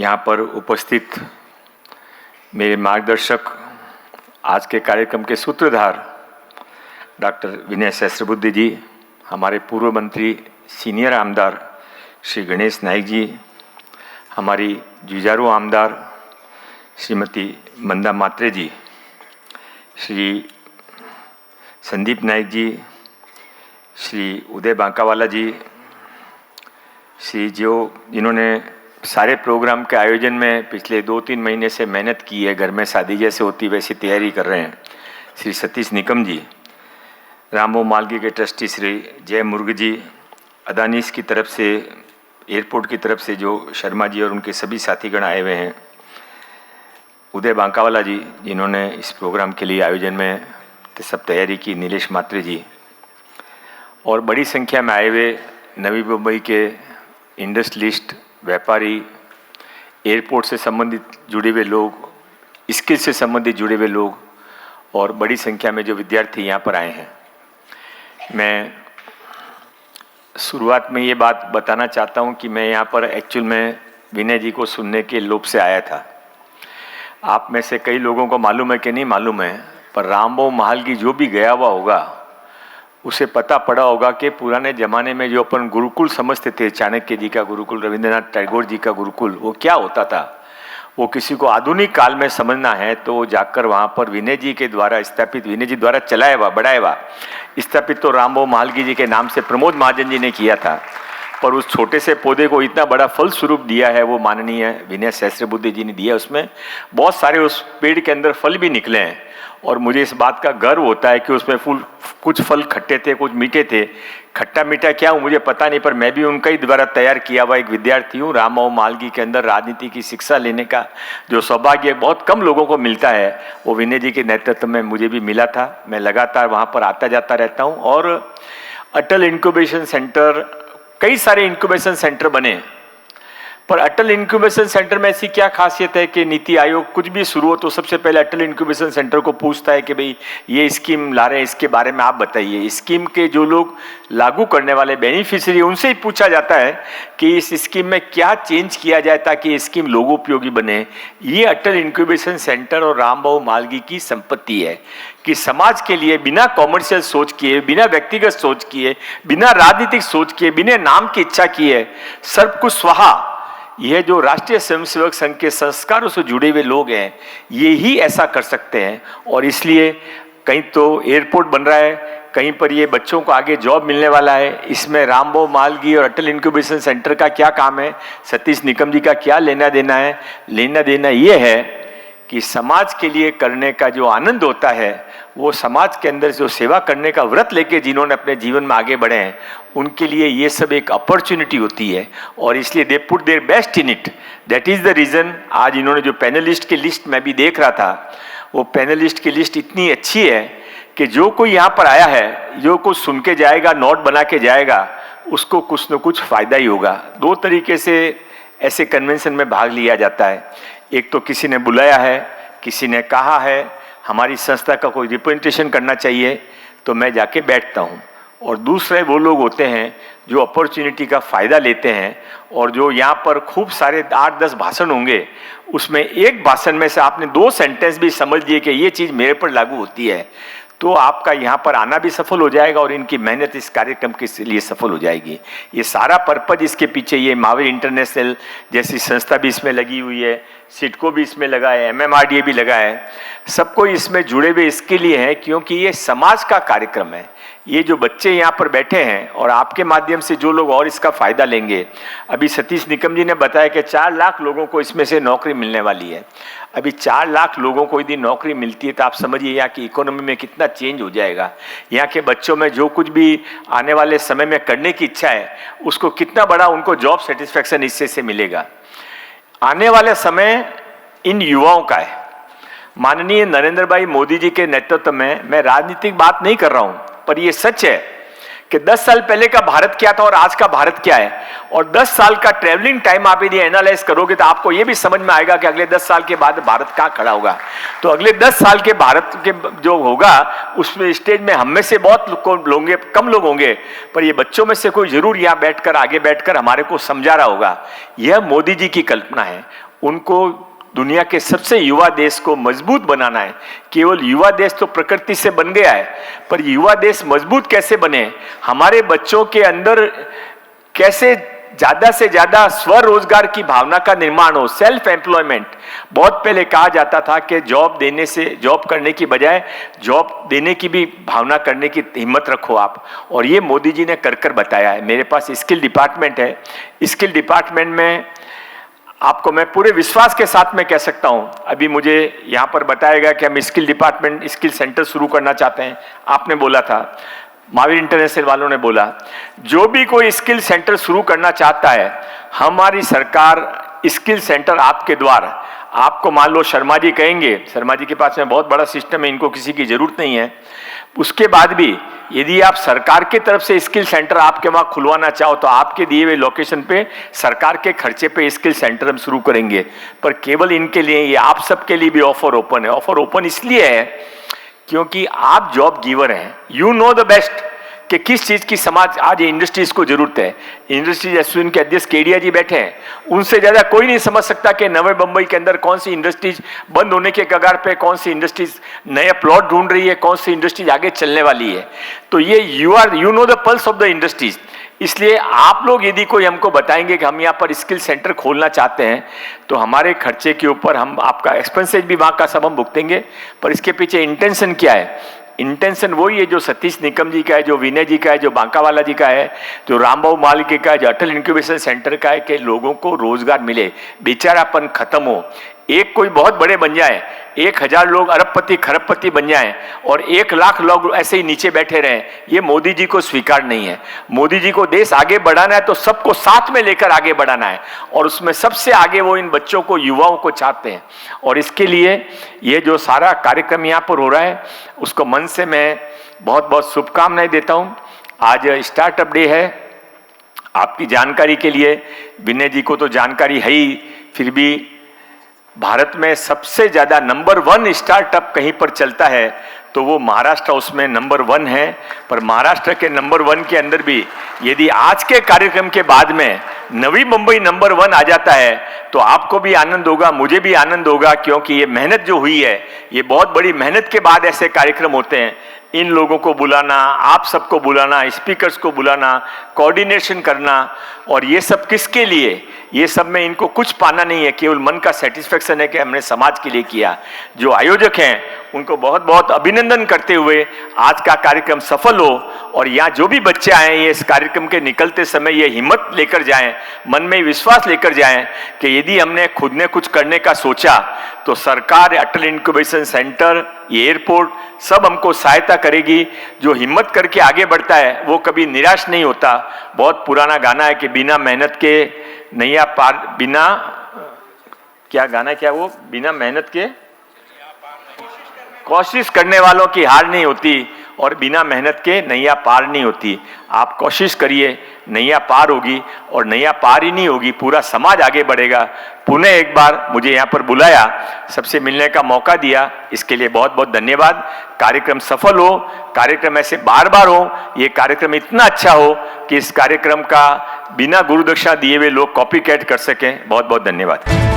यहाँ पर उपस्थित मेरे मार्गदर्शक, आज के कार्यक्रम के सूत्रधार डॉक्टर विनय सहस्त्रबुद्धे जी, हमारे पूर्व मंत्री सीनियर आमदार श्री गणेश नाइक जी, हमारी जुझारू आमदार श्रीमती मंदा मात्रे जी, श्री संदीप नाइक जी, श्री उदय बांकावाला जी, जिन्होंने सारे प्रोग्राम के आयोजन में पिछले 2-3 महीने से मेहनत की है, घर में शादी जैसे होती वैसी तैयारी कर रहे हैं, श्री सतीश निकम जी, रामो मालगी के ट्रस्टी श्री जय मुर्ग जी, अदानीस की तरफ से, एयरपोर्ट की तरफ से जो शर्मा जी और उनके सभी साथीगण आए हुए हैं, उदय बांकावाला जी जिन्होंने इस प्रोग्राम के लिए आयोजन में सब तैयारी की, नीलेश मात्रे जी, और बड़ी संख्या में आए हुए नवी मुंबई के इंडस्ट्रियलिस्ट, व्यापारी, एयरपोर्ट से संबंधित जुड़े हुए लोग, स्किल से संबंधित जुड़े हुए लोग और बड़ी संख्या में जो विद्यार्थी यहाँ पर आए हैं। मैं शुरुआत में ये बात बताना चाहता हूँ कि मैं यहाँ पर एक्चुअल में विनय जी को सुनने के लोभ से आया था। आप में से कई लोगों को मालूम है कि नहीं मालूम है, पर रामबाबू महालगी जो भी गया हुआ होगा उसे पता पड़ा होगा कि पुराने ज़माने में जो अपन गुरुकुल समझते थे, चाणक्य जी का गुरुकुल, रविंद्रनाथ टैगोर जी का गुरुकुल, वो क्या होता था। वो किसी को आधुनिक काल में समझना है तो जाकर वहाँ पर विनय जी के द्वारा स्थापित, विनय जी द्वारा चलाया हुआ, बढ़ाया हुआ, स्थापित तो रामबाबू महालगी जी के नाम से प्रमोद महाजन जी ने किया था, पर उस छोटे से पौधे को इतना बड़ा फल स्वरूप दिया है वो माननीय विनय सहस्त्रबुद्धे जी ने दिया। उसमें बहुत सारे उस पेड़ के अंदर फल भी निकले हैं और मुझे इस बात का गर्व होता है कि उसमें कुछ फल खट्टे थे, कुछ मीठे थे। खट्टा मीठा क्या हूँ मुझे पता नहीं, पर मैं भी उनका ही द्वारा तैयार किया हुआ एक विद्यार्थी हूँ। रामबाबू महालगी के अंदर राजनीति की शिक्षा लेने का जो सौभाग्य बहुत कम लोगों को मिलता है, वो विनय जी के नेतृत्व में मुझे भी मिला था। मैं लगातार वहाँ पर आता जाता रहता हूँ और अटल इंक्यूबेशन सेंटर, कई सारे इंक्यूबेशन सेंटर बने, पर अटल इंक्यूबेशन सेंटर में ऐसी क्या खासियत है कि नीति आयोग कुछ भी शुरू हो तो सबसे पहले अटल इंक्यूबेशन सेंटर को पूछता है कि भाई ये स्कीम ला रहे हैं, इसके बारे में आप बताइए। स्कीम के जो लोग लागू करने वाले बेनिफिशियरी, उनसे ही पूछा जाता है कि इस स्कीम में क्या चेंज किया जाए ताकि ये स्कीम लोगोपयोगी बने। ये अटल इंक्यूबेशन सेंटर और रामबाबू महालगी की संपत्ति है कि समाज के लिए बिना कॉमर्शियल सोच किए, बिना व्यक्तिगत सोच किए, बिना राजनीतिक सोच किए, बिना नाम की इच्छा किए, सब कुछ स्वाहा, यह जो राष्ट्रीय स्वयंसेवक संघ के संस्कारों से जुड़े हुए लोग हैं ये ही ऐसा कर सकते हैं। और इसलिए कहीं तो एयरपोर्ट बन रहा है, कहीं पर ये बच्चों को आगे जॉब मिलने वाला है। इसमें रामबाबू महालगी और अटल इंक्यूबेशन सेंटर का क्या काम है, सतीश निकम जी का क्या लेना देना है। लेना देना ये है कि समाज के लिए करने का जो आनंद होता है, वो समाज के अंदर जो सेवा करने का व्रत लेके जिन्होंने अपने जीवन में आगे बढ़े हैं, उनके लिए ये सब एक अपॉर्चुनिटी होती है और इसलिए they put their best in it. That is the reason आज इन्होंने जो पैनलिस्ट की लिस्ट मैं भी देख रहा था, वो पैनलिस्ट की लिस्ट इतनी अच्छी है कि जो कोई यहाँ पर आया है, जो कुछ सुन के जाएगा, नोट बना के जाएगा, उसको कुछ न कुछ फायदा ही होगा। 2 तरीके से ऐसे कन्वेंशन में भाग लिया जाता है। एक तो किसी ने बुलाया है, किसी ने कहा है हमारी संस्था का कोई रिप्रेजेंटेशन करना चाहिए, तो मैं जाके बैठता हूँ। और दूसरे वो लोग होते हैं जो अपॉर्चुनिटी का फ़ायदा लेते हैं और जो यहाँ पर खूब सारे 8-10 भाषण होंगे, उसमें एक भाषण में से आपने 2 सेंटेंस भी समझ लिए कि ये चीज़ मेरे पर लागू होती है, तो आपका यहाँ पर आना भी सफल हो जाएगा और इनकी मेहनत इस कार्यक्रम के लिए सफल हो जाएगी। ये सारा पर्पज इसके पीछे, ये महावीर इंटरनेशनल जैसी संस्था भी इसमें लगी हुई है, सिडको भी इसमें लगा है, MMRDA भी लगा है, सबको इसमें जुड़े हुए इसके लिए हैं क्योंकि ये समाज का कार्यक्रम है। ये जो बच्चे यहाँ पर बैठे हैं और आपके माध्यम से जो लोग और इसका फायदा लेंगे, अभी सतीश निकम जी ने बताया कि 4 लाख लोगों को इसमें से नौकरी मिलने वाली है। अभी 4 लाख लोगों को यदि नौकरी मिलती है तो आप समझिए यहाँ की इकोनॉमी में कितना चेंज हो जाएगा। यहाँ के बच्चों में जो कुछ भी आने वाले समय में करने की इच्छा है, उसको कितना बड़ा उनको जॉब सेटिस्फैक्शन इससे से मिलेगा। आने वाले समय इन युवाओं का है। माननीय नरेंद्र भाई मोदी जी के नेतृत्व में, मैं राजनीतिक बात नहीं कर रहा हूं, पर यह सच है कि 10 साल पहले का भारत क्या था और आज का भारत क्या है, और 10 साल का ट्रेवलिंग टाइम आप यदि एनालाइज करोगे तो आपको यह भी समझ में आएगा कि अगले 10 साल के बाद भारत कहाँ खड़ा होगा। तो अगले 10 साल के भारत के जो होगा उसमें स्टेज में हम में से बहुत लोग, कम लोग होंगे, पर ये बच्चों में से कोई जरूर यहाँ बैठकर, आगे बैठकर हमारे को समझा रहा होगा। यह मोदी जी की कल्पना है उनको दुनिया के सबसे युवा देश को मजबूत बनाना है। केवल युवा देश तो प्रकृति से बन गया है, पर युवा देश मजबूत कैसे बने, हमारे बच्चों के अंदर कैसे ज्यादा से ज्यादा स्वरोजगार की भावना का निर्माण हो, सेल्फ एम्प्लॉयमेंट। बहुत पहले कहा जाता था कि जॉब करने की बजाय जॉब देने की भी भावना करने की हिम्मत रखो आप, और ये मोदी जी ने कर बताया है। मेरे पास स्किल डिपार्टमेंट है, स्किल डिपार्टमेंट में आपको मैं पूरे विश्वास के साथ में कह सकता हूं, अभी मुझे यहां पर बताया गया कि हम स्किल सेंटर शुरू करना चाहते हैं। आपने बोला था, महावीर इंटरनेशनल वालों ने बोला, जो भी कोई स्किल सेंटर शुरू करना चाहता है, हमारी सरकार स्किल सेंटर आपके द्वारा, आपको मान लो शर्मा जी कहेंगे, शर्मा जी के पास में बहुत बड़ा सिस्टम है, इनको किसी की जरूरत नहीं है, उसके बाद भी यदि आप सरकार की तरफ से स्किल सेंटर आपके वहां खुलवाना चाहो तो आपके दिए हुए लोकेशन पे सरकार के खर्चे पे स्किल सेंटर हम शुरू करेंगे। पर केवल इनके लिए, ये आप सबके लिए भी ऑफर ओपन है। ऑफर ओपन इसलिए है क्योंकि आप जॉब गिवर हैं, यू नो द बेस्ट कि किस चीज की समाज आज इंडस्ट्रीज को जरूरत है। इंडस्ट्रीज एसोसिएशन के अध्यक्ष केडिया जी बैठे हैं, उनसे ज्यादा कोई नहीं समझ सकता कि नवे बंबई के अंदर कौन सी इंडस्ट्रीज बंद होने के कगार पे, कौन सी इंडस्ट्रीज नया प्लॉट ढूंढ रही है, कौन सी इंडस्ट्रीज आगे चलने वाली है। तो ये you know the pulse of the industries. इसलिए आप लोग यदि कोई हमको बताएंगे कि हम यहाँ पर स्किल सेंटर खोलना चाहते हैं, तो हमारे खर्चे के ऊपर हम आपका एक्सपेंसेज भी वहाँ का सब हम भुगतेंगे। पर इसके पीछे इंटेंशन क्या है? इंटेंशन वही है जो सतीश निकम जी का है, जो विनय जी का है, जो बांकावाला जी का है, जो रामबाबू मालके का है, जो अटल इंक्यूबेशन सेंटर का है, कि लोगों को रोजगार मिले, बेचारापन खत्म हो। एक कोई बहुत बड़े बन जाए, 1000 लोग अरबपति खरबपति बन जाएं और 1 लाख लोग ऐसे ही नीचे बैठे रहें, ये मोदी जी को स्वीकार नहीं है। मोदी जी को देश आगे बढ़ाना है तो सबको साथ में लेकर आगे बढ़ाना है, और उसमें सबसे आगे वो इन बच्चों को, युवाओं को चाहते हैं। और इसके लिए ये जो सारा कार्यक्रम यहाँ पर हो रहा है, उसको मन से मैं बहुत बहुत शुभकामनाएं देता हूँ। आज स्टार्टअप डे है। आपकी जानकारी के लिए, विनय जी को तो जानकारी है ही, फिर भी भारत में सबसे ज्यादा नंबर 1 स्टार्टअप कहीं पर चलता है तो वो महाराष्ट्र उसमें नंबर 1 है। पर महाराष्ट्र के नंबर 1 के अंदर भी यदि आज के कार्यक्रम के बाद में नवी मुंबई नंबर 1 आ जाता है तो आपको भी आनंद होगा, मुझे भी आनंद होगा, क्योंकि ये मेहनत जो हुई है, ये बहुत बड़ी मेहनत के बाद ऐसे कार्यक्रम होते हैं। इन लोगों को बुलाना, आप सबको बुलाना, स्पीकर्स को बुलाना, कोऑर्डिनेशन करना, और ये सब किसके लिए? ये सब में इनको कुछ पाना नहीं है, केवल मन का सेटिस्फेक्शन है कि हमने समाज के लिए किया। जो आयोजक हैं उनको बहुत बहुत अभिनंदन करते हुए आज का कार्यक्रम सफल हो, और यहाँ जो भी बच्चे आए ये इस कार्यक्रम के निकलते समय ये हिम्मत लेकर जाएं, मन में विश्वास लेकर जाएं कि यदि हमने खुद ने कुछ करने का सोचा तो सरकार, अटल इंक्यूबेशन सेंटर, ये एयरपोर्ट सब हमको सहायता करेगी। जो हिम्मत करके आगे बढ़ता है वो कभी निराश नहीं होता। बहुत पुराना गाना है कि बिना मेहनत के नैया पार, बिना, क्या गाना है, क्या वो, बिना मेहनत के कोशिश करने वालों की हार नहीं होती, और बिना मेहनत के नैया पार नहीं होती। आप कोशिश करिए, नैया पार होगी, और नैया पार ही नहीं होगी, पूरा समाज आगे बढ़ेगा। पुनः एक बार मुझे यहाँ पर बुलाया, सबसे मिलने का मौका दिया, इसके लिए बहुत बहुत धन्यवाद। कार्यक्रम सफल हो, कार्यक्रम ऐसे बार बार हो, ये कार्यक्रम इतना अच्छा हो कि इस कार्यक्रम का बिना गुरुदक्षिणा दिए हुए लोग कॉपी कैट कर सकें। बहुत बहुत धन्यवाद।